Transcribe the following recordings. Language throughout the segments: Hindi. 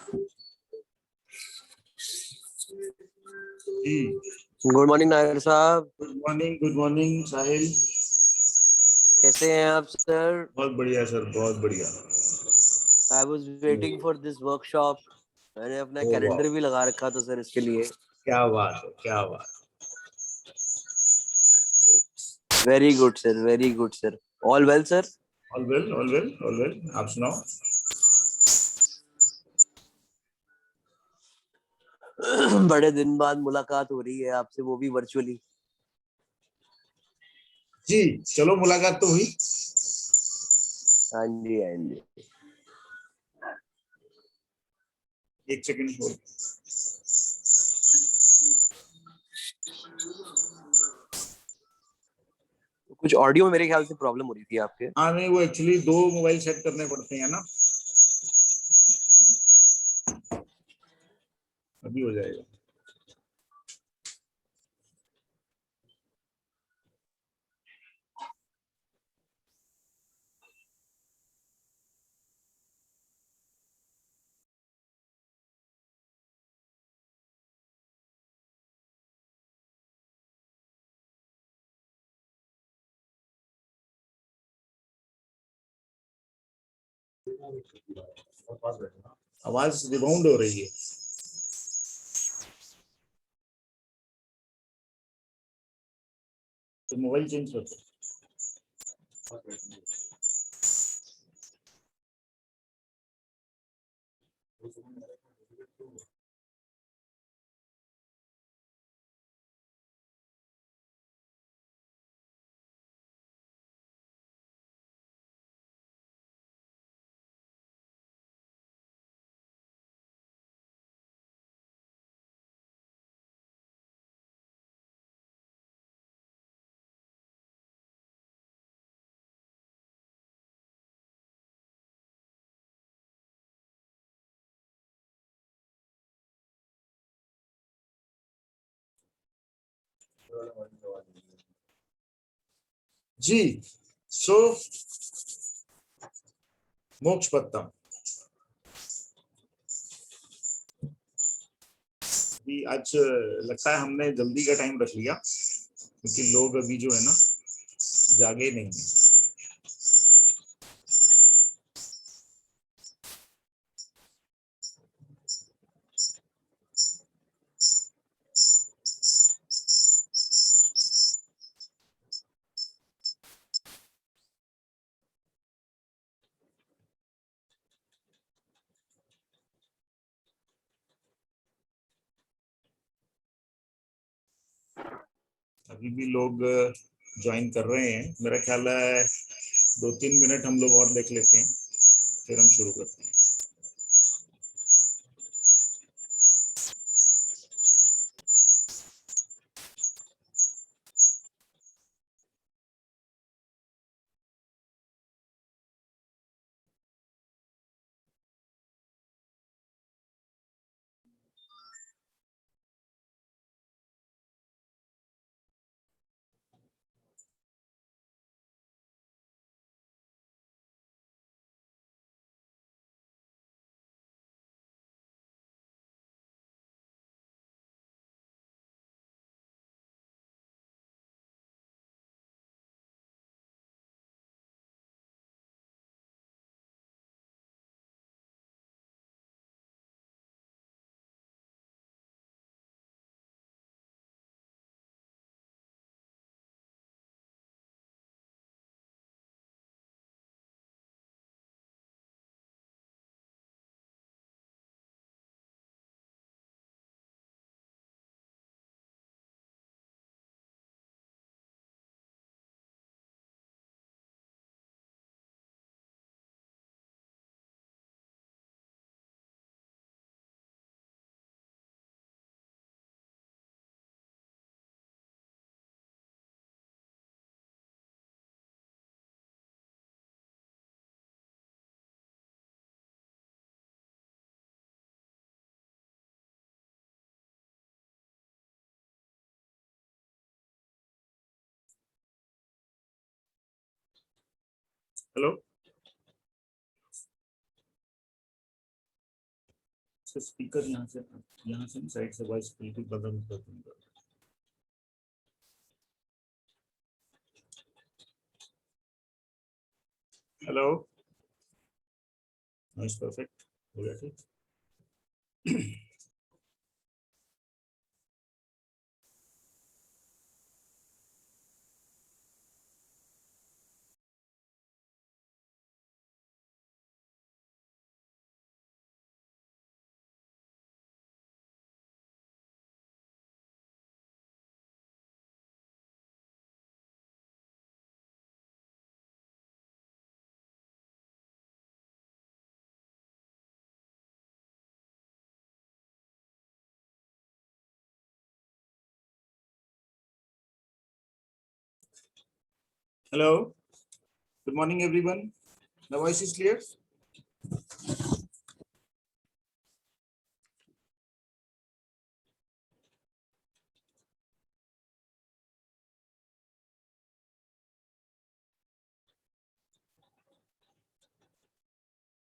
जी गुड मॉर्निंग नायर साहब। गुड मॉर्निंग साहिल। कैसे हैं आप सर? बहुत बढ़िया सर, बहुत बढ़िया। I was waiting for this workshop. मैंने अपना ओ वाह, कैलेंडर भी लगा रखा था सर इसके लिए। क्या बात है, क्या बात। Very good sir, very good sir. All well sir? All well, all well, all well. आप सुनाओ। बड़े दिन बाद मुलाकात हो रही है आपसे, वो भी वर्चुअली। जी चलो, मुलाकात तो हुई। हाँ जी, हाँ जी। एक सेकंड होल्ड। कुछ ऑडियो मेरे ख्याल से प्रॉब्लम हो रही थी आपके। हाँ नहीं, वो एक्चुअली दो मोबाइल सेट करने पड़ते हैं ना। अभी हो जाएगा। आवाज रिबाउंड हो रही है। तो मोबाइल चेंज करते हैं। जी सो मोक्ष पत्तम भी आज लगता है हमने जल्दी का टाइम रख लिया, क्योंकि लोग अभी जो है ना जागे नहीं है। अभी भी लोग ज्वाइन कर रहे हैं। मेरा ख्याल है 2-3 मिनट हम लोग और देख लेते हैं, फिर हम शुरू करते हैं। हेलो। इसका स्पीकर यहाँ से साइड से वॉइस बिल्कुल बदल कर दूंगा। हेलो, नॉइस परफेक्ट हो गया ठीक। Hello, good morning everyone. The voice is clear?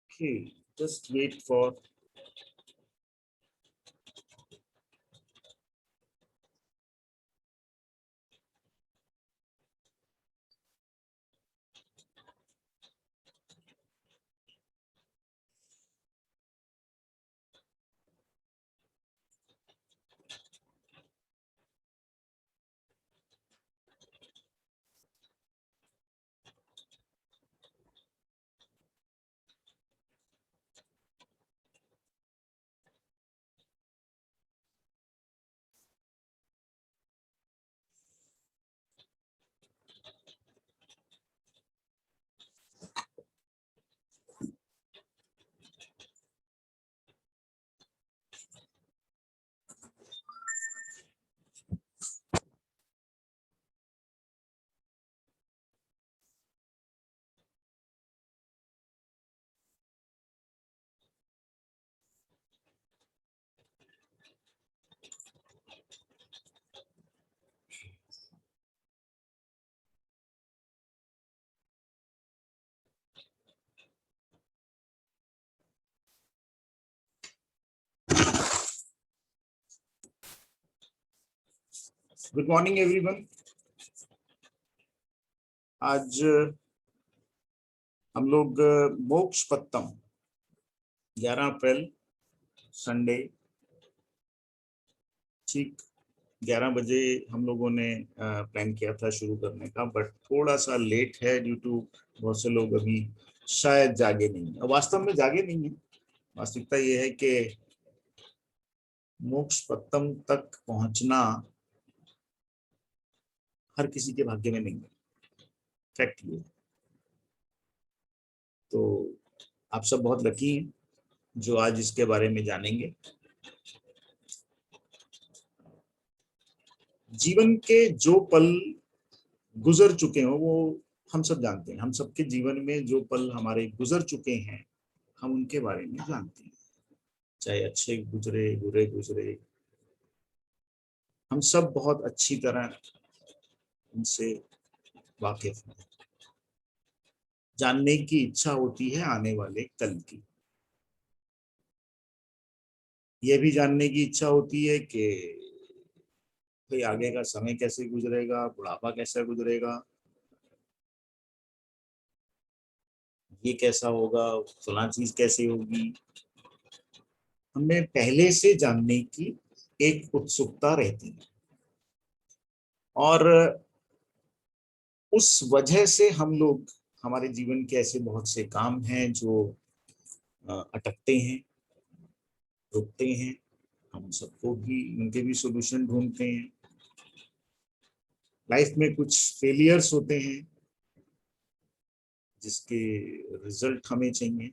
Okay, just wait for good morning everyone. आज हम लोग मोक्ष पत्तम 11 अप्रैल संडे ठीक 11 बजे हम लोगों ने प्लान किया था शुरू करने का, बट थोड़ा सा लेट है ड्यू टू बहुत से लोग अभी शायद जागे नहीं है। वास्तव में जागे नहीं है, वास्तविकता ये है कि मोक्ष पत्तम तक पहुंचना हर किसी के भाग्य में नहीं है, फैक्ट ये। तो आप सब बहुत लकी हैं जो आज इसके बारे में जानेंगे। जीवन के जो पल गुजर चुके हो वो हम सब जानते हैं। हम सबके जीवन में जो पल हमारे गुजर चुके हैं हम उनके बारे में जानते हैं, चाहे अच्छे गुजरे बुरे गुजरे, हम सब बहुत अच्छी तरह उनसे वाकिफ हैं। जानने की इच्छा होती है आने वाले कल की, यह भी जानने की इच्छा होती है कि भाई आगे का समय कैसे गुजरेगा, बुढ़ापा कैसा गुजरेगा, ये कैसा होगा, फलां चीज कैसे होगी। हमें पहले से जानने की एक उत्सुकता रहती है और उस वजह से हम लोग, हमारे जीवन के ऐसे बहुत से काम हैं जो अटकते हैं, रुकते हैं, हम सबको भी उनके भी सॉल्यूशन ढूंढते हैं। लाइफ में कुछ फेलियर्स होते हैं जिसके रिजल्ट हमें चाहिए।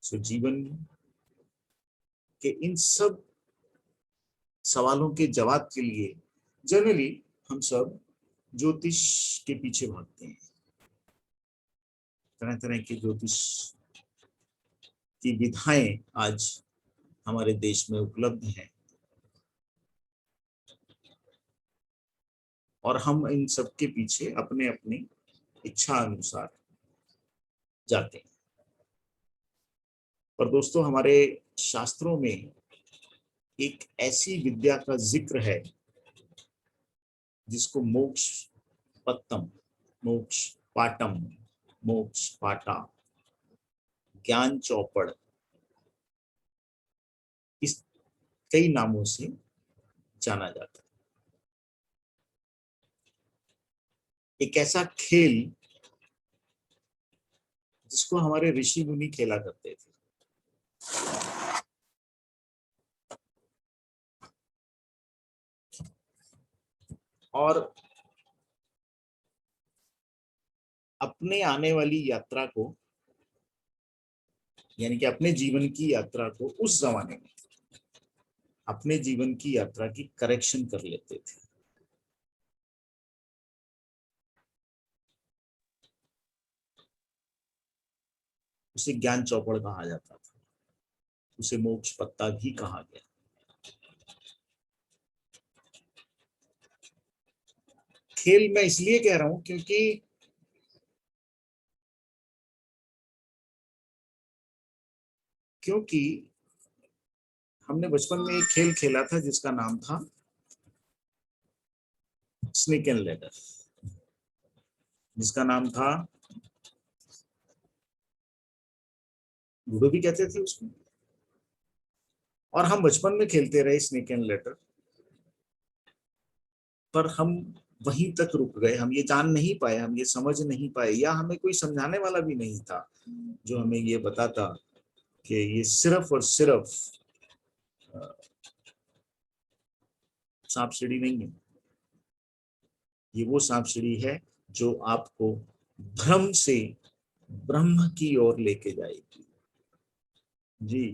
सो जीवन के इन सब सवालों के जवाब के लिए जनरली हम सब ज्योतिष के पीछे भागते हैं। तरह तरह के ज्योतिष की विधाएं आज हमारे देश में उपलब्ध हैं और हम इन सब के पीछे अपने अपनी इच्छा अनुसार जाते हैं। पर दोस्तों, हमारे शास्त्रों में एक ऐसी विद्या का जिक्र है जिसको मोक्ष पत्तम, मोक्ष पाटम, मोक्ष पाटा, ज्ञान चौपड़, इस कई नामों से जाना जाता है। एक ऐसा खेल जिसको हमारे ऋषि मुनि खेला करते थे। और अपने आने वाली यात्रा को, यानी कि अपने जीवन की यात्रा को उस जमाने में अपने जीवन की यात्रा की करेक्शन कर लेते थे। उसे ज्ञान चौपड़ कहा जाता था, उसे मोक्ष पत्ता भी कहा गया। खेल मैं इसलिए कह रहा हूं क्योंकि हमने बचपन में एक खेल खेला था जिसका नाम था स्नेक एंड लैडर, जिसका नाम था, लूडो भी कहते थे उसको। और हम बचपन में खेलते रहे स्नेक एंड लैडर, पर हम वहीं तक रुक गए। हम ये जान नहीं पाए, हम ये समझ नहीं पाए, या हमें कोई समझाने वाला भी नहीं था जो हमें ये बताता कि ये सिर्फ और सिर्फ सांप सीढ़ी नहीं है। ये वो सांप सीढ़ी है जो आपको भ्रम से ब्रह्म की ओर लेके जाएगी। जी,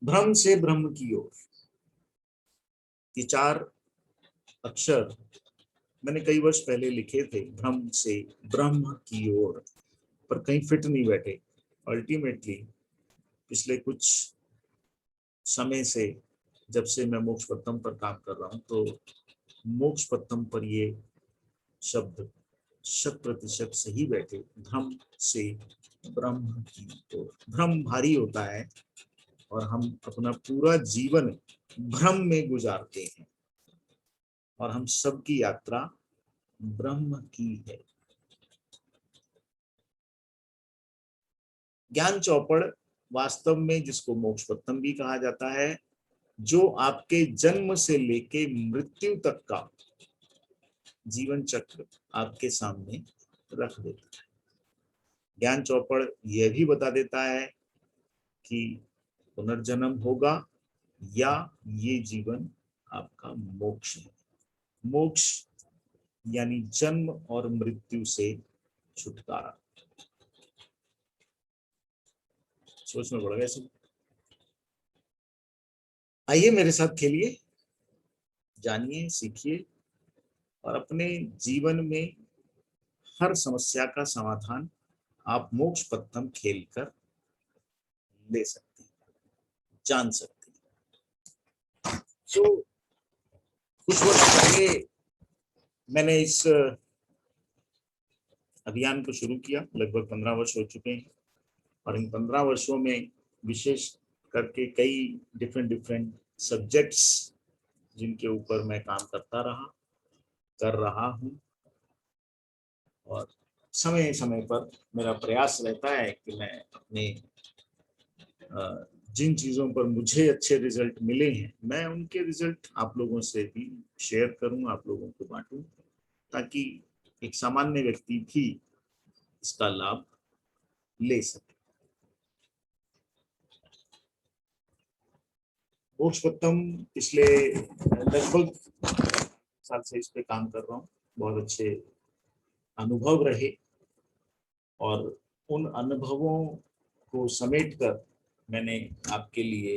भ्रम से ब्रह्म की ओर। ये 4 अक्षर मैंने कई वर्ष पहले लिखे थे, भ्रम से ब्रह्म की ओर, पर कहीं फिट नहीं बैठे। अल्टीमेटली पिछले कुछ समय से, जब से मैं मोक्ष पत्तम पर काम कर रहा हूं, तो मोक्ष पत्तम पर ये शब्द 100% सही बैठे। भ्रम से ब्रह्म की ओर। भ्रम भारी होता है और हम अपना पूरा जीवन भ्रम में गुजारते हैं, और हम सबकी यात्रा ब्रह्म की है। ज्ञान चौपड़ वास्तव में, जिसको मोक्ष पत्तम भी कहा जाता है, जो आपके जन्म से लेके मृत्यु तक का जीवन चक्र आपके सामने रख देता है। ज्ञान चौपड़ यह भी बता देता है कि पुनर्जन्म होगा या ये जीवन आपका मोक्ष है। मोक्ष यानी जन्म और मृत्यु से छुटकारा। सोच में पड़ गया सब। आइए मेरे साथ खेलिए, जानिए, सीखिए, और अपने जीवन में हर समस्या का समाधान आप मोक्ष पत्तम खेलकर ले सकते हैं, जान सकते हैं। तो कुछ वर्ष पहले मैंने इस अभियान को शुरू किया, लगभग 15 वर्ष हो चुके हैं, और इन 15 वर्षों में विशेष करके कई डिफरेंट सब्जेक्ट्स जिनके ऊपर मैं काम कर रहा हूं, और समय समय पर मेरा प्रयास रहता है कि मैं अपने जिन चीज़ों पर मुझे अच्छे रिजल्ट मिले हैं, मैं उनके रिजल्ट आप लोगों से भी शेयर करूं, आप लोगों को बांटूं, ताकि एक सामान्य व्यक्ति भी इसका लाभ ले सके। मोक्ष पत्तम पिछले लगभग साल से इस पे काम कर रहा हूँ। बहुत अच्छे अनुभव रहे, और उन अनुभवों को समेटकर मैंने आपके लिए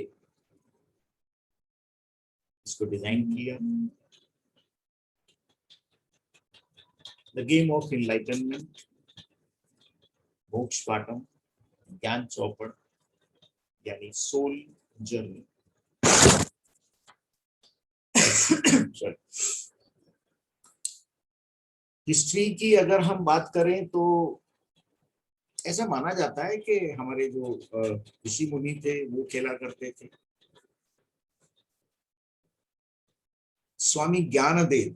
इसको डिजाइन किया। द गेम ऑफ इनलाइटनमेंट, मोक्ष पाटम, ज्ञान चौपड़, यानी सोल जर्नी। हिस्ट्री की अगर हम बात करें तो ऐसा माना जाता है कि हमारे जो ऋषि मुनि थे वो खेला करते थे। स्वामी ज्ञानदेव,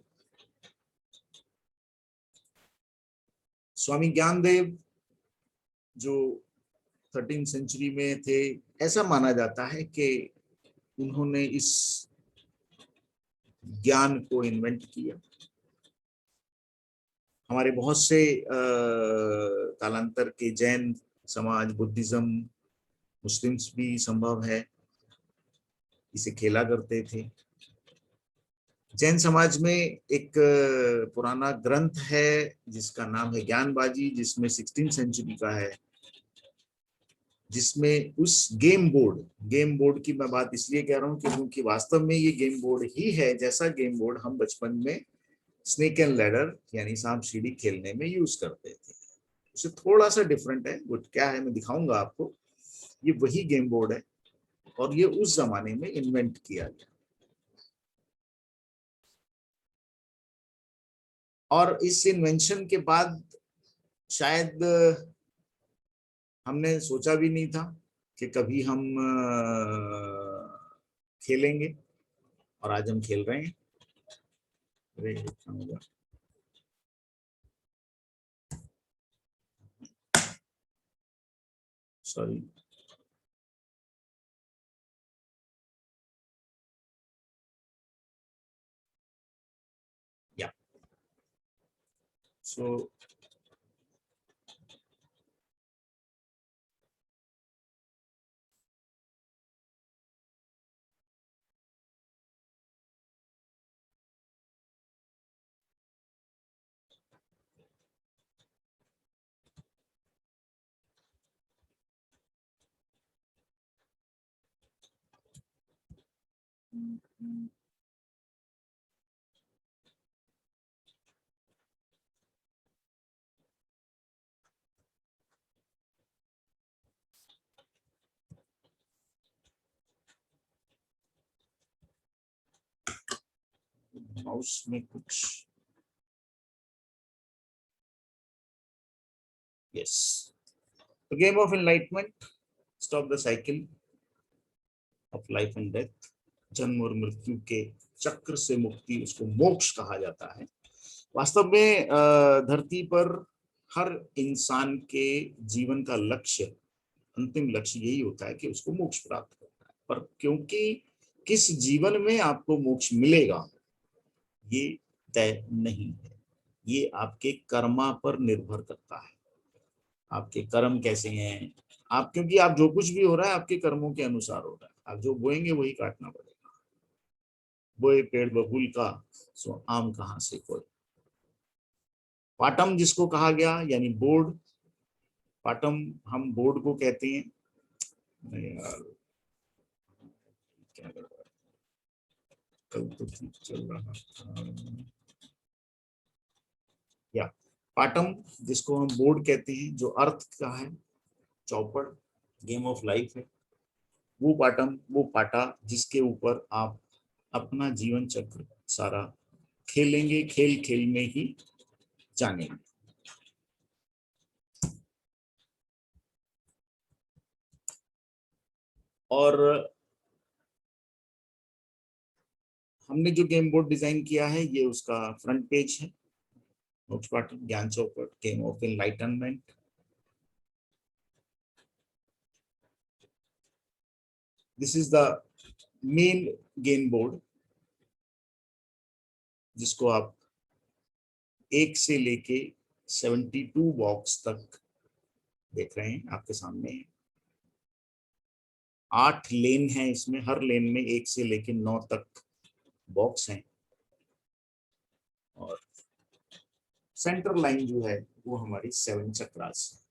स्वामी ज्ञानदेव जो 13वीं सेंचुरी में थे, ऐसा माना जाता है कि उन्होंने इस ज्ञान को इन्वेंट किया। हमारे बहुत से कालांतर के जैन समाज, बुद्धिज्म, मुस्लिम्स भी संभव है इसे खेला करते थे। जैन समाज में एक पुराना ग्रंथ है जिसका नाम है ज्ञानबाजी, जिसमें 16वीं सेंचुरी का है, जिसमें उस गेम बोर्ड की मैं बात इसलिए कह रहा हूँ क्योंकि वास्तव में ये गेम बोर्ड ही है जैसा गेम बोर्ड हम बचपन में स्नेक एंड लैडर यानी सांप सीढ़ी खेलने में यूज करते थे। उसे थोड़ा सा डिफरेंट है, वो क्या है मैं दिखाऊंगा आपको। ये वही गेम बोर्ड है और ये उस जमाने में इन्वेंट किया गया। और इस इन्वेंशन के बाद शायद हमने सोचा भी नहीं था कि कभी हम खेलेंगे, और आज हम खेल रहे हैं। सॉरी, या सो माउस में कुछ, yes, the game of enlightenment, stop the cycle of life and death, जन्म और मृत्यु के चक्र से मुक्ति, उसको मोक्ष कहा जाता है। वास्तव में धरती पर हर इंसान के जीवन का लक्ष्य, अंतिम लक्ष्य यही होता है कि उसको मोक्ष प्राप्त करना है। पर क्योंकि किस जीवन में आपको मोक्ष मिलेगा ये तय नहीं है, ये आपके कर्मा पर निर्भर करता है। आपके कर्म कैसे हैं, आप, क्योंकि आप जो कुछ भी हो रहा है आपके कर्मों के अनुसार हो रहा है। आप जो बोएंगे वही काटना पड़ेगा। बोए पेड़ बबूल का, सो आम कहाँ से कोई। पाटम जिसको कहा गया यानी बोर्ड, पाटम हम बोर्ड को कहते हैं। नहीं यार, क्या कर रहा है, कल तो ठीक चल रहा था। या पाटम जिसको हम बोर्ड कहते हैं, जो अर्थ का है, चौपड़, गेम ऑफ लाइफ है, वो पाटम, वो पाटा जिसके ऊपर आप अपना जीवन चक्र सारा खेलेंगे, खेल खेल में ही जानेंगे। और हमने जो गेम बोर्ड डिजाइन किया है ये उसका फ्रंट पेज है, Moksha Patam, Gyan Chaupar, game of enlightenment. This is the main game board जिसको आप 1 से लेके 72 बॉक्स तक देख रहे हैं आपके सामने। 8 लेन हैं इसमें, हर लेन में 1 से लेके 9 तक बॉक्स हैं। और सेंटर लाइन जो है वो हमारी 7 चक्रास है।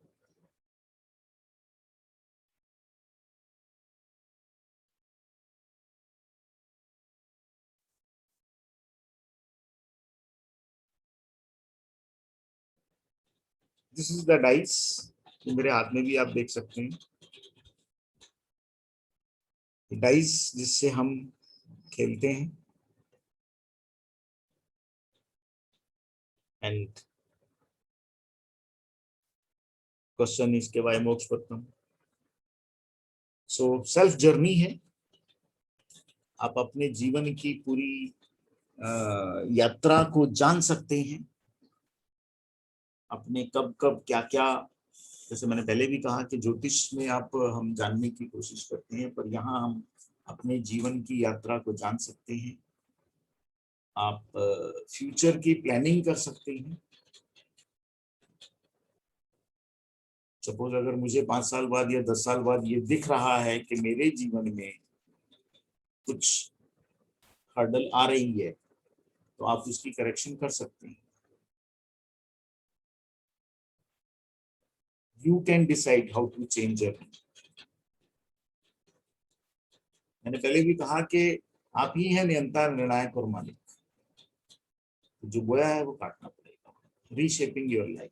दिस इज द डाइस, मेरे हाथ में भी आप देख सकते हैं। डाइस जिससे हम खेलते हैं, एंड क्वेश्चन इसके बाय मोक्षपत्रम। सो सेल्फ जर्नी है, आप अपने जीवन की पूरी यात्रा को जान सकते हैं, अपने कब कब क्या क्या, जैसे मैंने पहले भी कहा कि ज्योतिष में आप हम जानने की कोशिश करते हैं, पर यहाँ हम अपने जीवन की यात्रा को जान सकते हैं। आप फ्यूचर की प्लानिंग कर सकते हैं। सपोज अगर मुझे 5 साल बाद या 10 साल बाद ये दिख रहा है कि मेरे जीवन में कुछ हर्डल आ रही है, तो आप उसकी करेक्शन कर सकते हैं। You can decide how to change it. मैंने पहले भी कहा कि आप ही हैं नियंता, निर्णायक और मालिक। जो बोया है वो काटना पड़ेगा। Reshaping your life.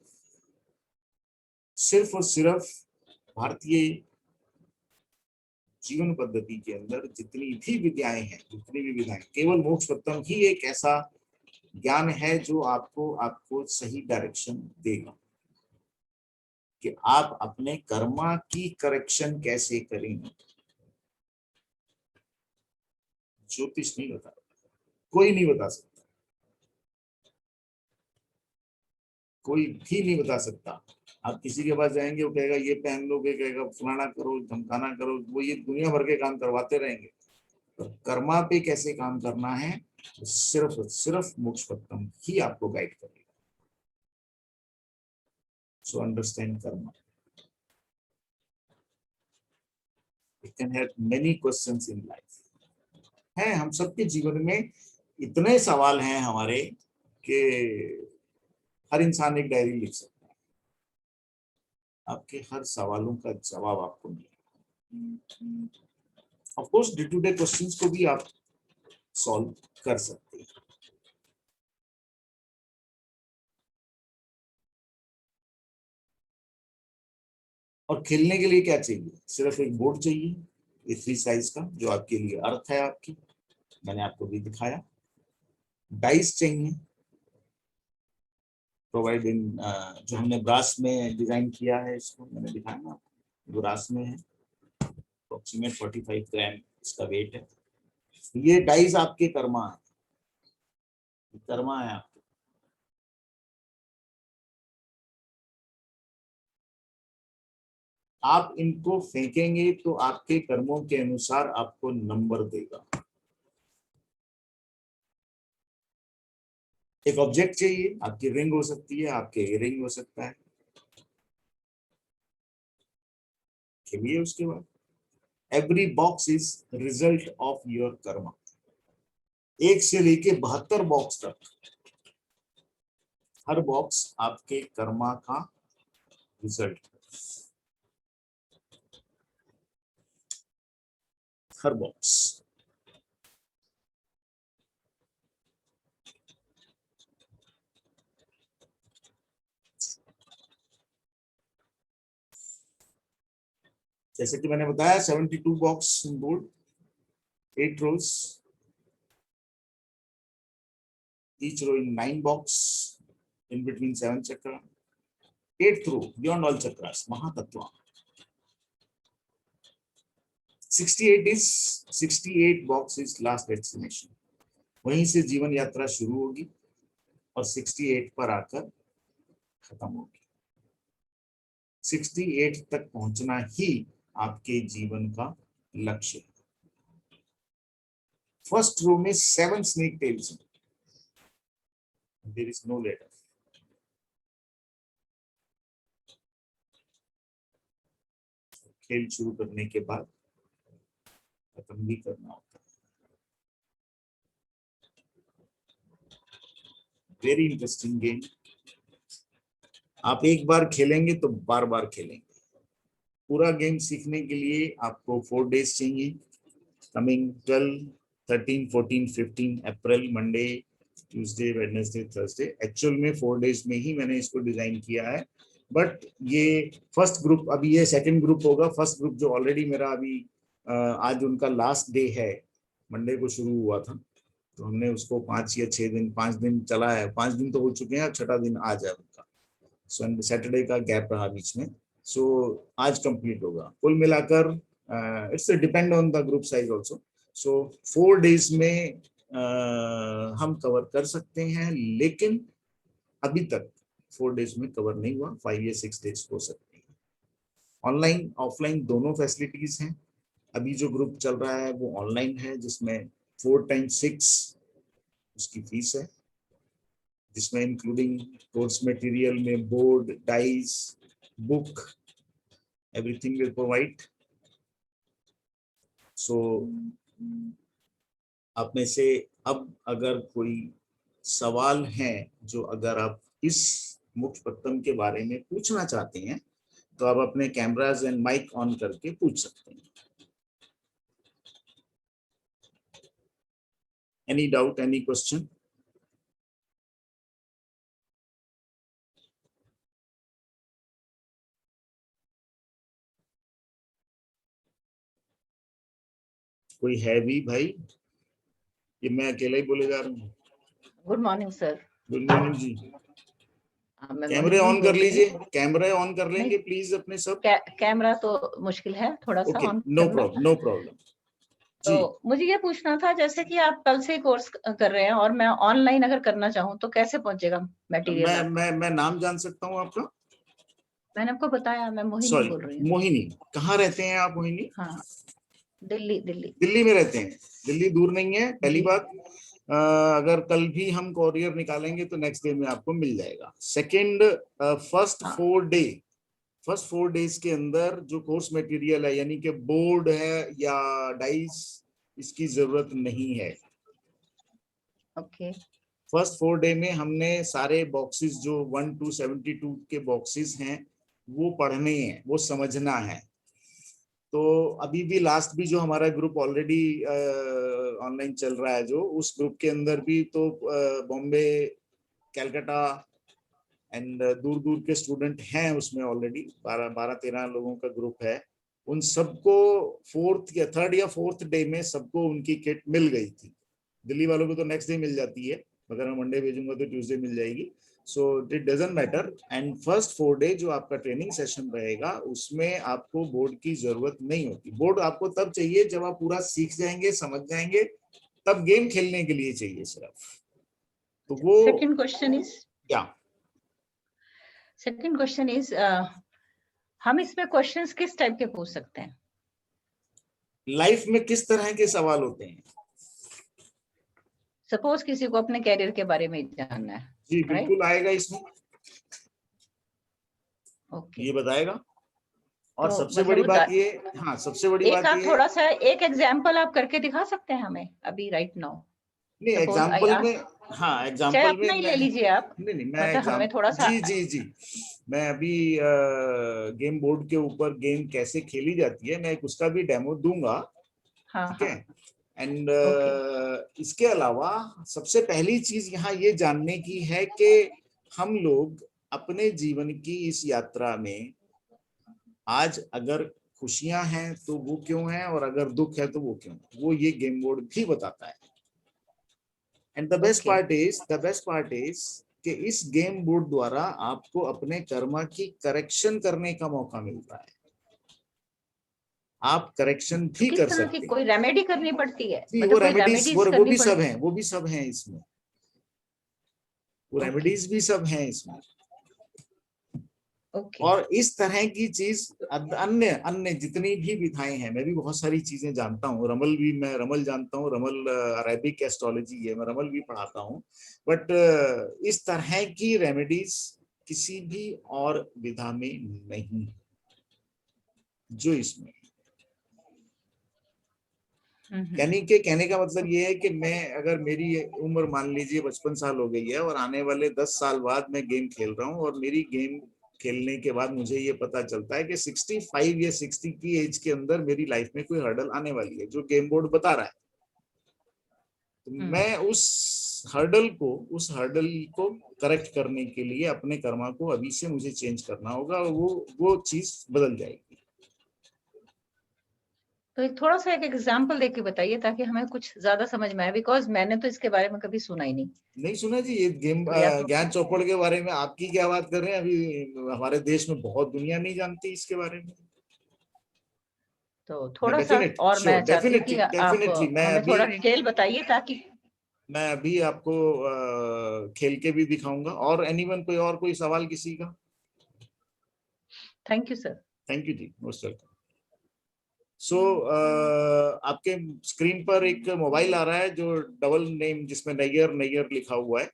सिर्फ और सिर्फ भारतीय जीवन पद्धति के अंदर जितनी भी विद्याएं, केवल मोक्षपत्रम ही एक ऐसा ज्ञान है जो आपको सही डायरेक्शन देगा कि आप अपने कर्मा की करेक्शन कैसे करेंगे। ज्योतिष नहीं बता, कोई नहीं बता सकता, कोई भी नहीं बता सकता। आप किसी के पास जाएंगे, वो कहेगा ये पहन लो, ये कहेगा फलाना करो, धमकाना करो, वो ये दुनिया भर के काम करवाते रहेंगे। तो कर्मा पे कैसे काम करना है, तो सिर्फ मोक्षपत्रम ही आपको गाइड करेगा। So understand Karma. It can have many questions in life. है हम सबके जीवन में इतने सवाल हैं हमारे कि हर इंसान एक डायरी लिख सकता है, आपके हर सवालों का जवाब आपको मिलेगा। Of course day to day questions को भी आप सॉल्व कर सकते हैं। और खेलने के लिए क्या चाहिए, सिर्फ एक बोर्ड चाहिए A3 साइज का, जो आपके लिए अर्थ है आपकी, मैंने आपको भी दिखाया। डाइस चाहिए, प्रोवाइड इन जो हमने ब्रास में डिजाइन किया है, इसको मैंने दिखाया ना, ब्रास में है, अप्रोक्सीमेट 45 ग्राम इसका वेट है। ये डाइस आपके कर्मा है, कर्मा है आपके। आप इनको फेंकेंगे तो आपके कर्मों के अनुसार आपको नंबर देगा। एक ऑब्जेक्ट चाहिए, आपकी रिंग हो सकती है, आपके इयररिंग हो सकता है, खेलिए। उसके बाद every box is result of your Karma. 1 से लेके 72 बॉक्स तक, हर बॉक्स आपके कर्मा का रिजल्ट, हर बॉक्स। जैसे कि मैंने बताया 72 box board, 8 rows, each row in 9 box, in between 7 chakra, 8th row beyond all chakras, Mahatattva. 68 box is last destination. वहीं से जीवन यात्रा शुरू होगी और 68 पर आकर खत्म होगी। 68 तक पहुंचना ही आपके जीवन का लक्ष्य है। फर्स्ट रो में 7 स्नेक टेल्स हैं। There is no ladder. खेल शुरू करने के बाद खत्म भी करना होता है। Very interesting game. आप एक बार खेलेंगे तो बार बार खेलेंगे। पूरा गेम सीखने के लिए आपको 4 days चाहिए। Coming 12, 13, 14, 15 April, Monday, Tuesday, Wednesday, Thursday. Actual में 4 days में ही मैंने इसको डिजाइन किया है, बट ये फर्स्ट ग्रुप, अभी ये सेकंड ग्रुप होगा। फर्स्ट ग्रुप जो ऑलरेडी मेरा अभी आज उनका लास्ट डे है, मंडे को शुरू हुआ था, तो हमने उसको 5 या 6 दिन, 5 दिन चला है। 5 दिन तो हो चुके हैं, 6ठा दिन आज है उनका। सैटरडे का गैप रहा बीच में, सो आज कंप्लीट होगा कुल मिलाकर। It's depend on the group size also. So 4 days में हम कवर कर सकते हैं, लेकिन अभी तक 4 डेज में कवर नहीं हुआ, 5 या 6 डेज हो सकते हैं। ऑनलाइन ऑफलाइन दोनों फैसिलिटीज हैं। अभी जो ग्रुप चल रहा है वो ऑनलाइन है, जिसमें 4 times 6 उसकी फीस है, जिसमें इंक्लूडिंग कोर्स मटेरियल में board, dice, book, everything will provide. So आप में से अब अगर कोई सवाल है, जो अगर आप इस मुख्य पत्तम के बारे में पूछना चाहते हैं, तो आप अपने कैमराज एंड माइक ऑन करके पूछ सकते हैं। Any doubt, any question? कोई है भी भाई? ये मैं अकेला ही बोले जा रहा हूँ? Good morning sir. Good morning ji. मैं कैमरे ऑन कर लीजिए, कैमरे ऑन कर लेंगे प्लीज अपने सब। कैमरा तो मुश्किल है थोड़ा सा on no problem, no problem. तो मुझे ये पूछना था, जैसे कि आप कल से कोर्स कर रहे हैं और मैं ऑनलाइन अगर करना चाहूँ तो कैसे पहुंचेगा मटेरियल? मैं नाम जान सकता हूँ आपका? मैंने आपको बताया, मैं मोहिनी सॉरी, बोल रही हूँ। मोहिनी। कहाँ रहते हैं आप मोहिनी? हाँ, दिल्ली। दिल्ली में रहते हैं? दिल्ली दूर नहीं है, पहली बात। अगर कल भी हम कोरियर निकालेंगे तो नेक्स्ट डे में आपको मिल जाएगा। सेकेंड, फर्स्ट 4 डेज के अंदर जो कोर्स मटेरियल है, यानी कि बोर्ड है या डाइस, इसकी जरूरत नहीं है। ओके। फर्स्ट 4 डे में हमने सारे बॉक्सेस जो 1 to 72 के बॉक्सेस हैं वो पढ़ने हैं, वो समझना है। तो अभी भी लास्ट भी जो हमारा ग्रुप ऑलरेडी ऑनलाइन चल रहा है, जो उस ग्रुप के अंदर भी तो बॉम्बे, कलकत्ता एंड दूर दूर के स्टूडेंट हैं उसमें ऑलरेडी। 12-13 लोगों का ग्रुप है। उन सबको 4th या 3rd या 4th डे में सबको उनकी किट मिल गई थी। दिल्ली वालों को तो नेक्स्ट डे मिल जाती है, अगर मैं मंडे भेजूंगा तो ट्यूसडे मिल जाएगी। So it doesn't matter. And first 4 day जो आपका ट्रेनिंग सेशन रहेगा, उसमें आपको बोर्ड की जरूरत नहीं होती। बोर्ड आपको तब चाहिए जब आप पूरा सीख जाएंगे, समझ जाएंगे, तब गेम खेलने के लिए चाहिए सिर्फ। तो वो सेकंड क्वेश्चन इज हम इसमें क्वेश्चंस किस टाइप के पूछ सकते हैं? लाइफ में किस तरह के सवाल होते हैं? सपोज किसी को अपने कैरियर के बारे में जानना है। जी बिल्कुल आएगा इसमें। ओके, ये बताएगा। और तो सबसे मतलब बड़ी बात ये, हाँ सबसे बड़ी बात आप ये, थोड़ा सा एक एग्जांपल आप करके दिखा सकते हैं हमें अभी राइट नाउ? नहीं एग्जाम्पल में, हाँ चाहे एग्जाम्पल में अपना ही ले लीजिए आप। नहीं मैं मतलब हमें थोड़ा सा जी मैं अभी गेम बोर्ड के ऊपर गेम कैसे खेली जाती है, मैं उसका भी डेमो दूंगा। ठीक है। एंड इसके अलावा सबसे पहली चीज यहाँ ये जानने की है कि हम लोग अपने जीवन की इस यात्रा में आज अगर खुशियां हैं तो वो क्यों हैं, और अगर दुख है तो वो क्यों, वो ये गेम बोर्ड भी बताता है। And the best part is कि इस गेम बोर्ड द्वारा आपको अपने कर्मा की करेक्शन करने का मौका मिलता है। आप करेक्शन भी किस कर तरह सकते की हैं। कोई रेमेडी करनी पड़ती है? वो मतलब कोई रेमेडीज रेमेडीज वो करनी भी सब पड़ती हैं, वो भी सब हैं इसमें। वो Okay. रेमेडीज भी सब हैं इसमें। ओके। और इस तरह की चीज अन्य अन्य जितनी भी विधाएं हैं, मैं भी बहुत सारी चीजें जानता हूँ। मैं रमल जानता हूँ। रमल अरेबिक एस्ट्रोलॉजी है, मैं रमल भी पढ़ाता हूँ। बट इस तरह की रेमेडीज किसी भी और विधा में नहीं है जो इसमें। कहने का मतलब ये है कि मैं, अगर मेरी उम्र मान लीजिए 55 साल हो गई है और आने वाले 10 साल बाद मैं गेम खेल रहा हूँ, और मेरी गेम खेलने के बाद मुझे ये पता चलता है कि 65 या 60 की एज के अंदर मेरी लाइफ में कोई हर्डल आने वाली है जो गेम बोर्ड बता रहा है, तो मैं उस हर्डल को करेक्ट करने के लिए अपने कर्मा को अभी से मुझे चेंज करना होगा, और वो चीज बदल जाएगी। तो एक थोड़ा सा एक एग्जांपल देके बताइए ताकि हमें कुछ ज्यादा समझ में आए, बिकॉज मैंने तो इसके बारे में कभी सुना ही नहीं। नहीं सुना जी ये गेम तो या तो ज्ञान चौपड़ के बारे में आपकी क्या बात कर रहे हैं, अभी हमारे देश में बहुत दुनिया नहीं जानती इसके बारे में। तो थोड़ा सा डेफिनेट और श्योर, मैं चाहती हूँ कि आप डेफिनेटली हमें थोड़ा डिटेल बताइए ताकि। मैं अभी आपको खेल के भी दिखाऊंगा। और एनीवन कोई और कोई सवाल किसी का? Thank you sir. Thank you ji, most welcome. So आपके स्क्रीन पर एक मोबाइल आ रहा है जो डबल नेम जिसमें नैयर नैयर लिखा हुआ है।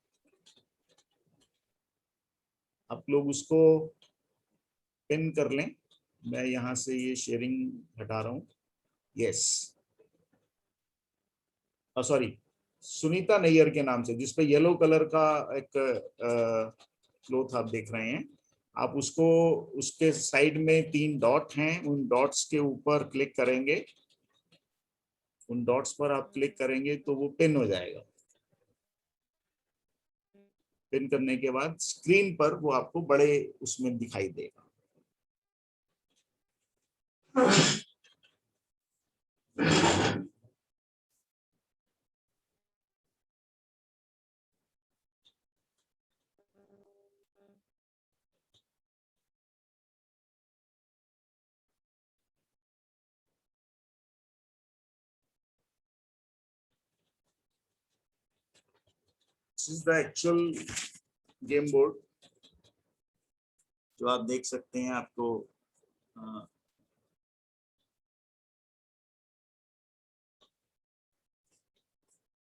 आप लोग उसको पिन कर लें। मैं यहाँ से ये शेयरिंग हटा रहा हूँ। यस, सॉरी, सुनीता नैयर के नाम से जिसपे येलो कलर का एक क्लोथ आप देख रहे हैं। आप उसको, उसके साइड में 3 डॉट हैं, उन डॉट्स के ऊपर क्लिक करेंगे। उन डॉट्स पर आप क्लिक करेंगे तो वो पिन हो जाएगा। पिन करने के बाद स्क्रीन पर वो आपको बड़े उसमें दिखाई देगा। This is the actual game board जो आप देख सकते हैं। आपको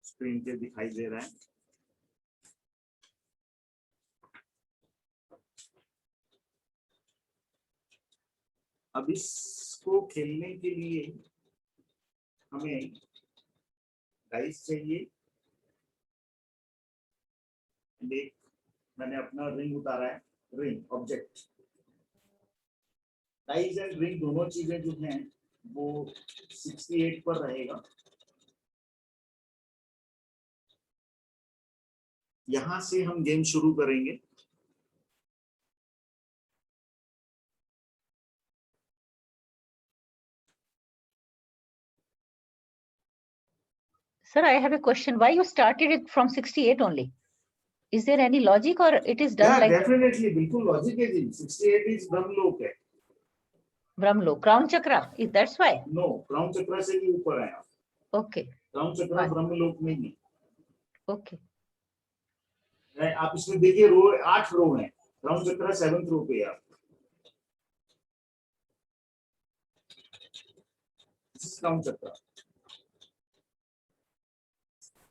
स्क्रीन पे दिखाई दे रहा है। अब इसको खेलने के लिए हमें डाइस चाहिए। एक मैंने अपना रिंग उतारा है, ring object. Dice and ring दोनों चीजें जो हैं वो 68 पर रहेगा। यहां से हम गेम शुरू करेंगे। Sir, I have a question. Why you started it from 68 only? Is there any logic or it is done like definitely बिल्कुल लॉजिक है जी। 68 इज ब्रह्मलोक है। Brahmlok, Crown Chakra? That's why? No, crown chakra से भी ऊपर है आप। Okay, crown chakra fine. Brahmalok में नहीं Okay. है। आप इसमें देखिए रो 8 रो हैं। क्राउन चक्र 7th रो पे है आप। क्राउन चक्र,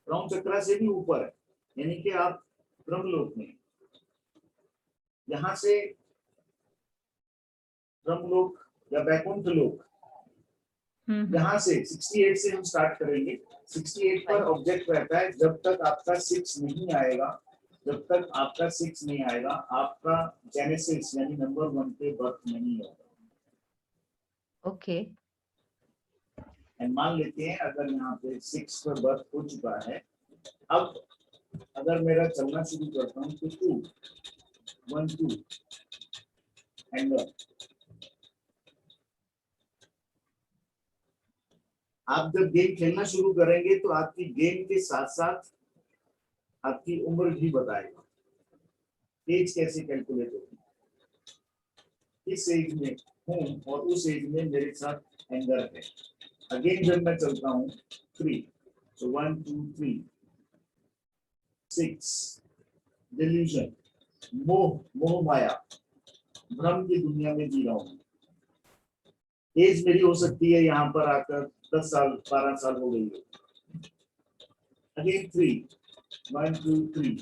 क्राउन चक्र से भी ऊपर है, यानी कि आप ब्रह्मलोक में। यहाँ से ब्रह्मलोक या बैकुंठ लोक, यहाँ से 68 से हम स्टार्ट करेंगे। 68 पर ऑब्जेक्ट रहता है जब तक आपका 6 नहीं आएगा। जब तक आपका 6 नहीं आएगा आपका जेनेसिस यानी नंबर 1 पे बर्थ नहीं होगा। Okay. एंड मान लेते हैं अगर यहाँ पे 6 पर बर्थ हो चुका है। अब अगर मेरा चलना शुरू करता हूँ तो 2 1 2 एंड आप जब गेम खेलना शुरू करेंगे तो आपकी गेम के साथ साथ आपकी उम्र भी बताएगा। एज कैसे कैलकुलेट होगी, इस एज में हूँ और उस एज में मेरे साथ एंगर है। अगेन जब मैं चलता हूँ 3, तो 1 2 3 6, डिल्यूजन, मोह, मोह माया, भ्रम की दुनिया में जी रहा हूँ। एज मेरी हो सकती है यहाँ पर आकर 10 साल 12 साल हो गई है। अगेन 3 1 2 3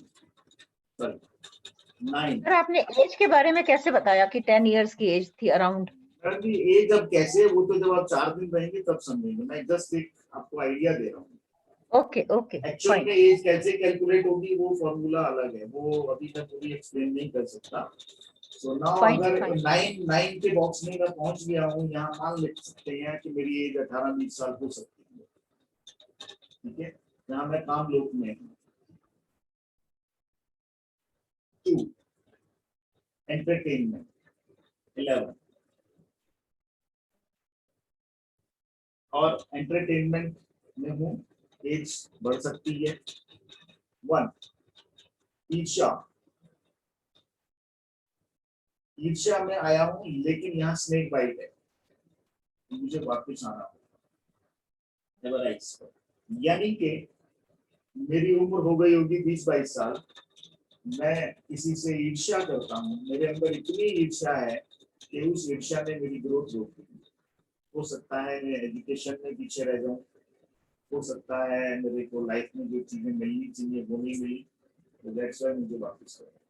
9। सर आपने एज के बारे में कैसे बताया कि 10 इयर्स की एज थी अराउंड? एज अब कैसे है वो तो जब आप 4 दिन रहेंगे तब समझेंगे। मैं जस्ट एक आपको आइडिया दे रहा हूँ। ओके ओके, एक्चुअल में एज कैसे कैलकुलेट होगी वो फॉर्मूला अलग है, वो अभी मैं पूरी एक्सप्लेन नहीं कर सकता। सो नाउ अगर 9 के बॉक्स में मैं पहुंच गया हूँ, यहाँ मान ले सकते हैं कि मेरी एज 18-20 साल हो सकती है। ठीक है, यहाँ मैं काम लोक में हूँ। 2 एंटरटेनमेंट, 11 और एंटरटेनमेंट में हूँ, एज बढ़ सकती है। 1 ईर्ष्या, ईर्ष्या में आया हूँ लेकिन यहाँ स्नेक बाइट है, मुझे वापस आना होगा, यानी कि मेरी उम्र हो गई होगी 20-22 साल, मैं किसी से ईर्ष्या करता हूँ, मेरे अंदर इतनी ईर्ष्या है कि उस ईर्ष्या ने मेरी ग्रोथ रोक दी। हो सकता है मैं एजुकेशन में पीछे रह जाऊं, हो सकता है मेरे को लाइफ में जो चीजें मिलनी चाहिए वो नहीं मिली, तो दैट्स व्हाई मुझे वापस करना।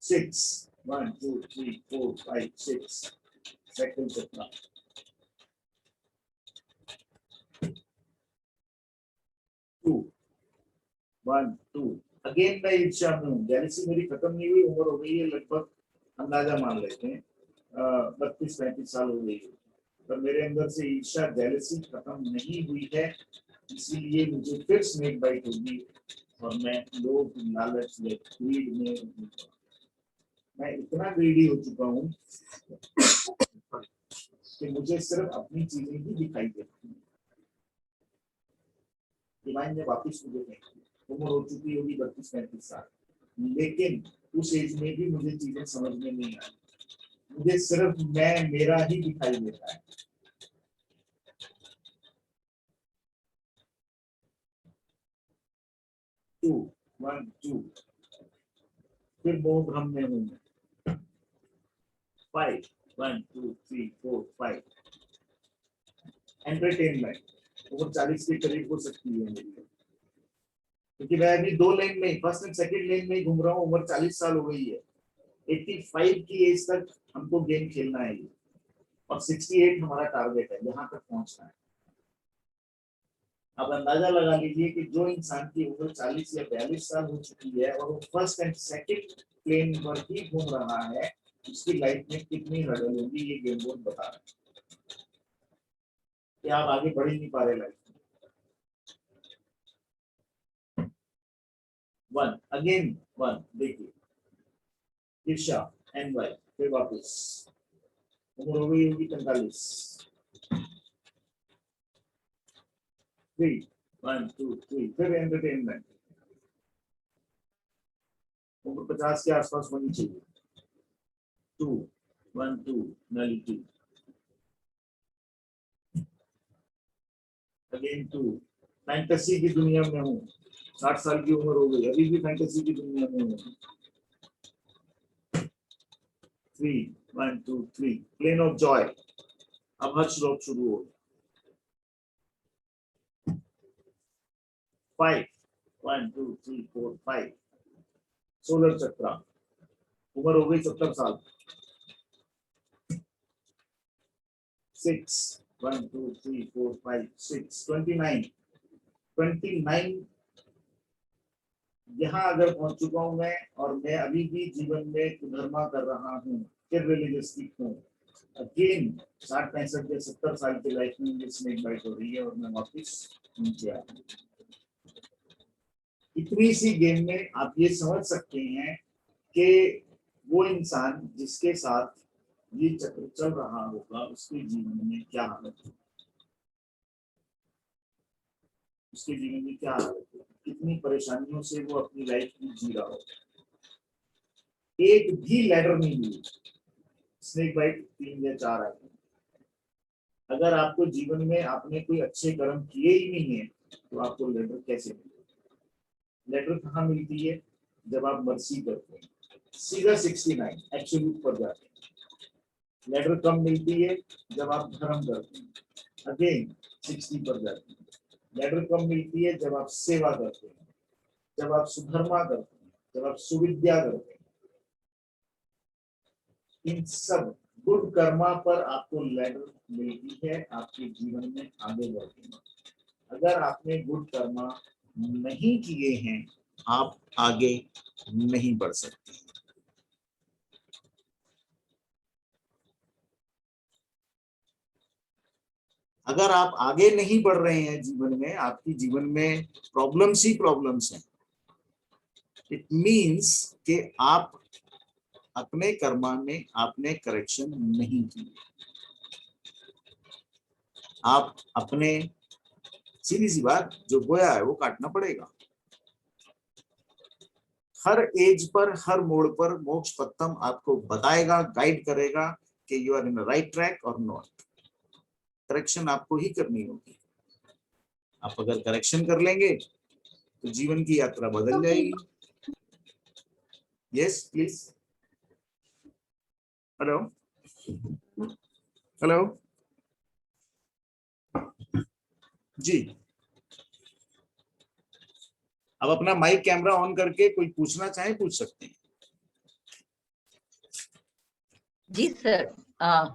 6 1 2 3 4 5 6 सेकंड चक्रा। 2 1 2 अगेन मैं ईर्ष्या में हूँ, जेलसी मेरी खत्म नहीं हुई, उम्र हो गई है लगभग, अंदाजा मान लेते हैं 32-35 साल हो गई है, पर मेरे अंदर से ईर्ष्या जेलसी खत्म नहीं हुई है, इसीलिए मुझे फिर स्नेक बाइट होगी और मैं लोभ लालच या ग्रीड में, मैं इतना ग्रीडी हो चुका हूँ कि मुझे सिर्फ अपनी चीजें ही दिखाई देती हैं। डिवाइन ने वापिस मुझे देखी, उम्र हो चुकी होगी 32-35 साल, लेकिन उस एज में भी मुझे चीजें समझ में नहीं आई, मुझे सिर्फ मैं मेरा ही दिखाई देता है। टू 1 2 फिर मोह भ्रम में हूँ। 5 1 2 3 4 5 एंटरटेनमेंट, उम्र 40 के करीब हो सकती है मेरी, क्योंकि मैं अभी 2 लेन में, फर्स्ट एंड सेकंड लेन में ही घूम रहा हूँ, उम्र 40 साल हो गई है। 85 की एज तक हमको गेम खेलना है और 68 हमारा टारगेट है, यहाँ तक पहुंचना है। अब अंदाजा लगा लीजिए कि जो इंसान की उम्र 40 या 42 साल हो चुकी है और वो फर्स्ट एंड सेकंड प्लेन पर ही घूम रहा है, उसकी लाइफ में कितनी हर्डल होगी, ये गेम बोर्ड बता रहा है कि आप आगे बढ़ ही नहीं पा रहे लाइफ में। 1 अगेन 1 देखिए, ईर्ष्या एंड वाई, फिर वापस उम्र हो गई होगी 45। 3 1 2 3 फिर एंटरटेनमेंट, उम्र 50 के आसपास होनी चाहिए। 2 1 2 नलिटी, अगेन 2 फैंटेसी की दुनिया में हूँ, 60 साल की उम्र हो गई, अभी भी फैंटेसी की दुनिया में हूँ। 3 1 2 3 प्लेन ऑफ जॉय, अब हर्ष रोग शुरू हो। 5 1 2 3 4 5 सोलर चक्रा, उम्र हो गई 70 साल। 6 1 2 3 4 5 6 29 यहाँ अगर पहुंच चुका हूं मैं, और मैं अभी भी जीवन में कुधर्मा कर रहा हूँ, फिर रिलीजियसली हूँ, अगेन 60-65 या 70 साल की लाइफ में मुझे स्नेक बाइट हो रही है और मैं वापस नीचे आ रहा हूँ। इतनी सी गेम में आप ये समझ सकते हैं कि वो इंसान जिसके साथ ये चक्र चल रहा होगा उसके जीवन में क्या हालत है, उसके जीवन में क्या हालत है, कितनी परेशानियों से वो अपनी लाइफ में जी रहा होगा। एक भी लेटर नहीं मिली, स्नेक बाइट 3 या 4 आए। अगर आपको जीवन में आपने कोई अच्छे कर्म किए ही नहीं है तो आपको लेटर कैसे मिलेगा? लेटर कहाँ मिलती है? जब आप मर्सी करते हैं, सीधा 69 एब्सोल्यूट पर जाते हैं। लेटर कम मिलती है जब आप धर्म करते हैं, अगेन 60 पर जाते हैं। लेटर कम मिलती है जब आप सेवा करते हैं, जब आप सुधर्मा करते हैं, जब आप सुविद्या करते हैं। इन सब गुड कर्मा पर आपको लेटर मिलती है आपके जीवन में आगे बढ़ने में। अगर आपने गुड कर्मा नहीं किए हैं, आप आगे नहीं बढ़ सकते। अगर आप आगे नहीं बढ़ रहे हैं जीवन में, आपकी जीवन में प्रॉब्लम्स ही प्रॉब्लम्स हैं, इट मीन्स कि आप अपने कर्मा में आपने करेक्शन नहीं की, आप अपने, सीधी सी बात, जो बोया है वो काटना पड़ेगा। हर एज पर, हर मोड़ पर मोक्ष पत्तम आपको बताएगा, गाइड करेगा कि you are in right track और नॉट। करेक्शन आपको ही करनी होगी। आप अगर करेक्शन कर लेंगे तो जीवन की यात्रा बदल जाएगी। Yes please. हेलो हेलो जी, अब अपना माइक कैमरा ऑन करके कोई पूछना चाहे पूछ सकते हैं। जी सर,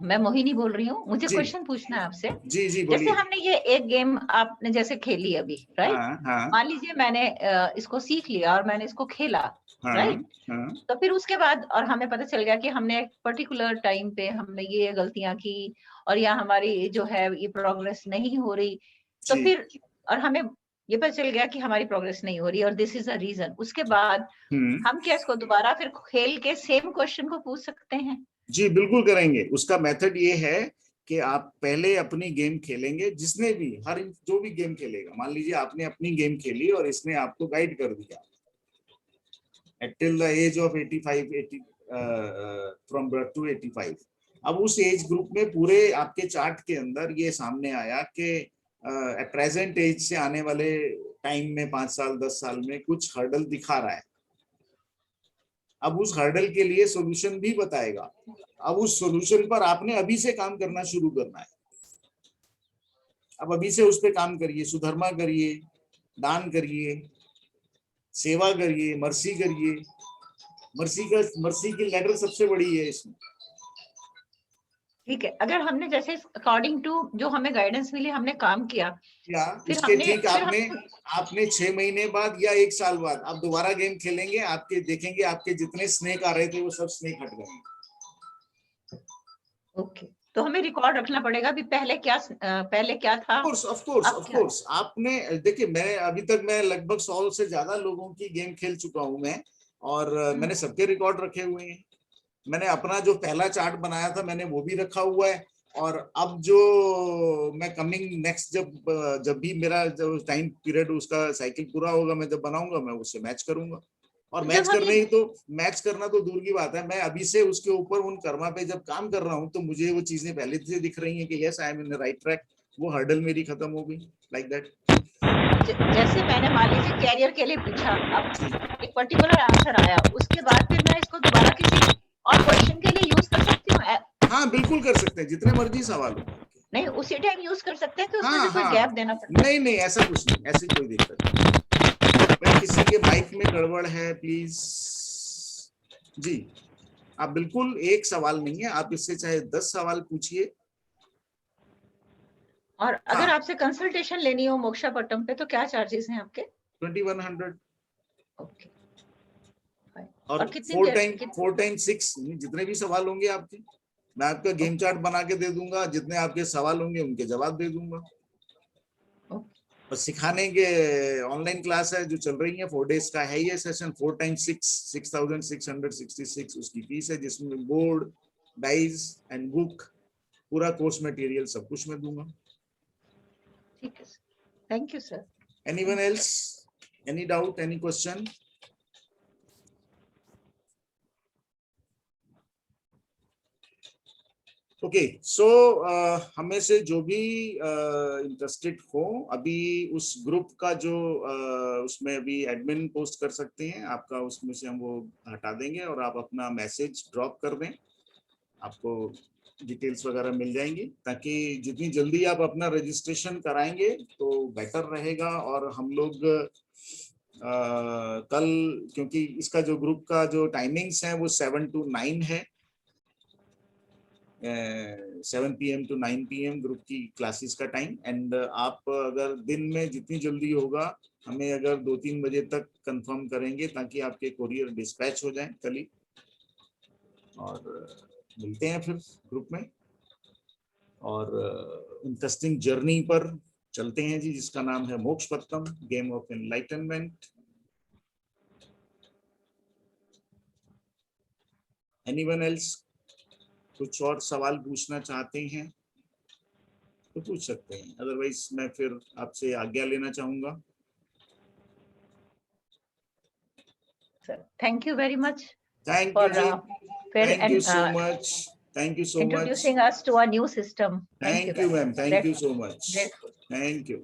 मैं मोहिनी बोल रही हूँ, मुझे जी। क्वेश्चन पूछना है आपसे। जी जी जैसे बोलिए। हमने ये एक गेम आपने जैसे खेली अभी, राइट? हाँ हाँ मान लीजिए मैंने इसको सीख लिया और मैंने इसको खेला, हाँ राइट? हाँ तो फिर उसके बाद और हमें पता चल गया कि हमने एक पर्टिकुलर टाइम पे हमने ये गलतियां की और या हमारी जो है ये प्रोग्रेस नहीं हो रही, तो जी। फिर और हमें ये पता चल गया कि हमारी प्रोग्रेस नहीं हो रही और दिस इज अ रीजन, उसके बाद हम क्या इसको दोबारा फिर खेल के सेम क्वेश्चन को पूछ सकते हैं? जी बिल्कुल करेंगे। उसका मेथड ये है कि आप पहले अपनी गेम खेलेंगे, जिसने भी, हर जो भी गेम खेलेगा, मान लीजिए आपने अपनी गेम खेली और इसने आपको गाइड कर दिया till the age of 85, 80 from birth to 85। अब उस एज ग्रुप में पूरे आपके चार्ट के अंदर ये सामने आया कि प्रेजेंट एज से आने वाले टाइम में 5 साल 10 साल में कुछ हर्डल दिखा रहा है। अब उस हर्डल के लिए सॉल्यूशन भी बताएगा। अब उस सॉल्यूशन पर आपने अभी से काम करना शुरू करना है। अब अभी से उस पर काम करिए, सुधर्मा करिए, दान करिए, सेवा करिए, मर्सी करिए। मर्सी की लेटर सबसे बड़ी है इसमें। ठीक है, अगर हमने जैसे अकॉर्डिंग टू जो हमें गाइडेंस मिली हमने काम किया, या फिर उसके हमने ठीक फिर आपने 6 महीने बाद या 1 साल बाद आप दोबारा गेम खेलेंगे, आपके देखेंगे आपके जितने स्नेक आ रहे थे वो सब स्नेक हट गए। ओके, तो हमें रिकॉर्ड रखना पड़ेगा भी पहले क्या था, ऑफ कोर्स अब ऑफ क्या है? कोर्स। आपने देखिए, मैं अभी तक मैं लगभग 100 से ज्यादा लोगों की गेम खेल चुका हूं मैं, और मैंने सबके रिकॉर्ड रखे हुए हैं। मैंने अपना जो पहला चार्ट बनाया था मैंने वो भी रखा हुआ है। और अब जो मैं कमिंग नेक्स्ट जब भी मेरा जो टाइम पीरियड उसका साइकिल पूरा होगा, मैं जब बनाऊंगा मैं उससे मैच करूंगा। और तो मैच जब हम करने ये ही तो मैच करना तो दूर की बात है, मैं अभी से उसके ऊपर उन कर्मा पे जब काम कर रहा हूँ तो मुझे वो चीजें पहले से दिख रही हैं कि yes I am in the right track. वो हर्डल मेरी खत्म हो गई, लाइक दैट। जैसे मैंने मान लीजिए कैरियर के लिए पूछा, अब एक पर्टिकुलर आंसर आया, उसके बाद फिर मैं इसको दोबारा किसी और क्वेश्चन के लिए यूज कर सकती हूँ? हाँ बिल्कुल कर सकते हैं, जितने मर्जी सवाल हो। नहीं, उसी टाइम यूज कर सकते हैं कि उसमें हाँ भी कोई हाँ, गैप देना पड़ता है? नहीं नहीं ऐसा कुछ नहीं, ऐसी कोई दिक्कत नहीं। भाई किसी के माइक में गड़बड़ है प्लीज। जी, आप बिल्कुल, एक सवाल नहीं है, आप इससे चाहे 10 सवाल पूछिए। और अगर हाँ, आपसे कंसल्टेशन लेनी हो मोक्षापट्टम पे तो क्या चार्जेस हैं आपके? 2100। ओके, और और कितनी देर 4 टाइम 6 जितने भी सवाल होंगे आपके, मैं आपका गेम चार्ट बना के दे दूंगा, जितने आपके सवाल होंगे उनके जवाब दे दूंगा। और सिखाने के ऑनलाइन क्लास है जो चल रही है, 4 डेज का है ये सेशन। 4 टाइम 6,666 उसकी फीस है, जिसमें बोर्ड, डाइज एंड बुक, पूरा कोर्स मटेरियल सब कुछ मैं दूंगा। ठीक है sir, thank you sir. Anyone else, any doubt, any question? Okay, so हमें से जो भी इंटरेस्टेड हो, अभी उस ग्रुप का जो उसमें अभी एडमिन पोस्ट कर सकते हैं आपका, उसमें से हम वो हटा देंगे और आप अपना मैसेज ड्रॉप कर दें, आपको डिटेल्स वगैरह मिल जाएंगी, ताकि जितनी जल्दी आप अपना रजिस्ट्रेशन कराएंगे तो बेटर रहेगा। और हम लोग कल, क्योंकि इसका जो ग्रुप का जो टाइमिंग्स है वो 7 to 9 है, 7 PM to 9 PM ग्रुप की क्लासेस का टाइम। एंड आप अगर दिन में जितनी जल्दी होगा, हमें अगर 2-3 बजे तक कंफर्म करेंगे ताकि आपके कोरियर डिस्पैच हो जाए कल ही। और मिलते हैं फिर ग्रुप में, और इंटरेस्टिंग जर्नी पर चलते हैं जी, जिसका नाम है Moksha Pattam, game of enlightenment. Anyone else कुछ और सवाल पूछना चाहते हैं तो पूछ सकते हैं, अदरवाइज मैं फिर आपसे आज्ञा लेना चाहूंगा। Thank you very much thank for you ji, thank you so much, thank you so much, introducing us to a new system. Thank you, thank you ma'am. Ma'am, thank you so Grateful. Much, Grateful. Thank you.